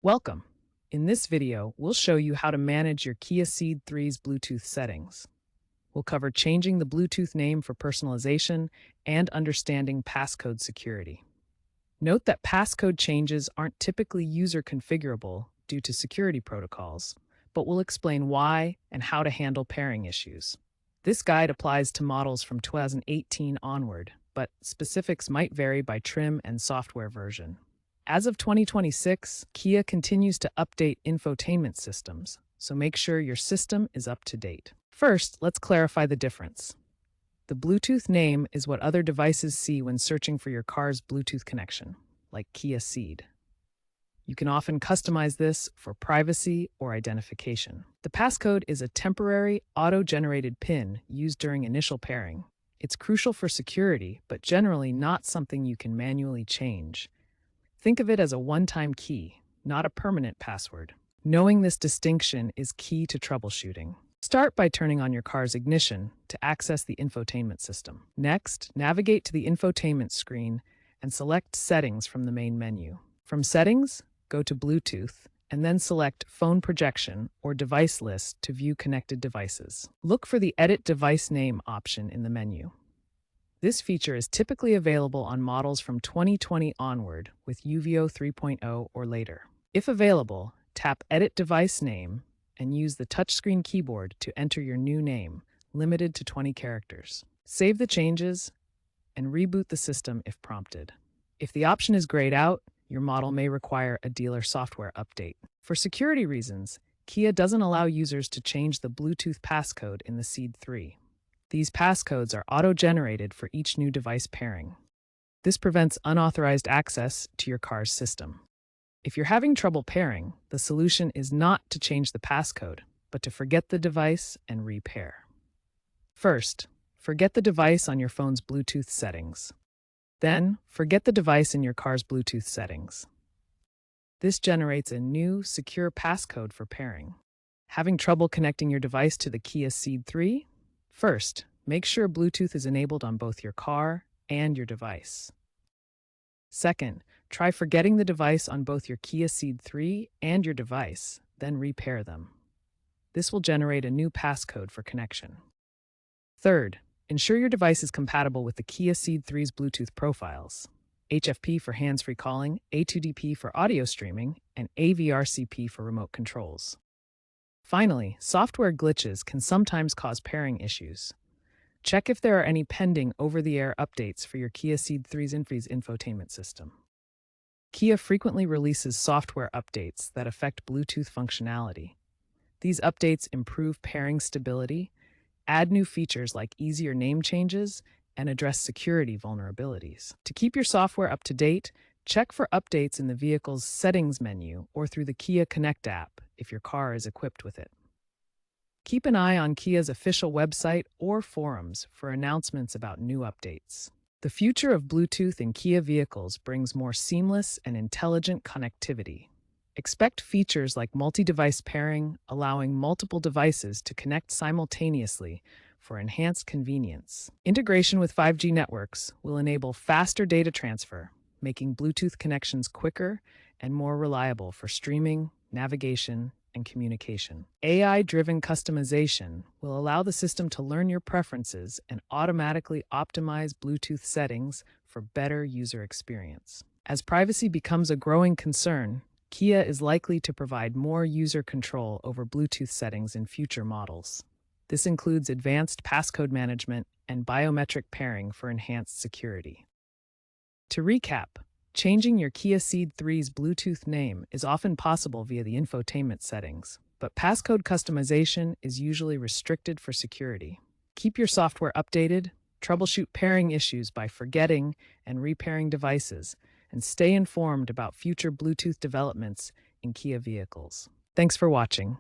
Welcome. In this video, we'll show you how to manage your Kia Ceed III's Bluetooth settings. We'll cover changing the Bluetooth name for personalization and understanding passcode security. Note that passcode changes aren't typically user configurable due to security protocols, but we'll explain why and how to handle pairing issues. This guide applies to models from 2018 onward, but specifics might vary by trim and software version. As of 2026, Kia continues to update infotainment systems, so make sure your system is up to date. First, let's clarify the difference. The Bluetooth name is what other devices see when searching for your car's Bluetooth connection, like Kia Ceed. You can often customize this for privacy or identification. The passcode is a temporary, auto-generated PIN used during initial pairing. It's crucial for security, but generally not something you can manually change. Think of it as a one-time key, not a permanent password. Knowing this distinction is key to troubleshooting. Start by turning on your car's ignition to access the infotainment system. Next, navigate to the infotainment screen and select Settings from the main menu. From Settings, go to Bluetooth, and then select Phone Projection or Device List to view connected devices. Look for the Edit Device Name option in the menu. This feature is typically available on models from 2020 onward with UVO 3.0 or later. If available, tap Edit Device Name and use the touchscreen keyboard to enter your new name, limited to 20 characters. Save the changes and reboot the system if prompted. If the option is grayed out, your model may require a dealer software update. For security reasons, Kia doesn't allow users to change the Bluetooth passcode in the Ceed III. These passcodes are auto-generated for each new device pairing. This prevents unauthorized access to your car's system. If you're having trouble pairing, the solution is not to change the passcode, but to forget the device and repair. First, forget the device on your phone's Bluetooth settings. Then, forget the device in your car's Bluetooth settings. This generates a new, secure passcode for pairing. Having trouble connecting your device to the Kia Ceed III? First, make sure Bluetooth is enabled on both your car and your device. Second, try forgetting the device on both your Kia Ceed III and your device, then repair them. This will generate a new passcode for connection. Third, ensure your device is compatible with the Kia Ceed III's Bluetooth profiles: HFP for hands-free calling, A2DP for audio streaming, and AVRCP for remote controls. Finally, software glitches can sometimes cause pairing issues. Check if there are any pending over-the-air updates for your Kia Ceed III's infotainment system. Kia frequently releases software updates that affect Bluetooth functionality. These updates improve pairing stability, add new features like easier name changes, and address security vulnerabilities. To keep your software up to date, check for updates in the vehicle's Settings menu or through the Kia Connect app if your car is equipped with it. Keep an eye on Kia's official website or forums for announcements about new updates. The future of Bluetooth in Kia vehicles brings more seamless and intelligent connectivity. Expect features like multi-device pairing, allowing multiple devices to connect simultaneously for enhanced convenience. Integration with 5G networks will enable faster data transfer, making Bluetooth connections quicker and more reliable for streaming, navigation, and communication. AI-driven customization will allow the system to learn your preferences and automatically optimize Bluetooth settings for better user experience. As privacy becomes a growing concern, Kia is likely to provide more user control over Bluetooth settings in future models. This includes advanced passcode management and biometric pairing for enhanced security. To recap, changing your Kia Ceed III's Bluetooth name is often possible via the infotainment settings, but passcode customization is usually restricted for security. Keep your software updated, troubleshoot pairing issues by forgetting and repairing devices, and stay informed about future Bluetooth developments in Kia vehicles. Thanks for watching.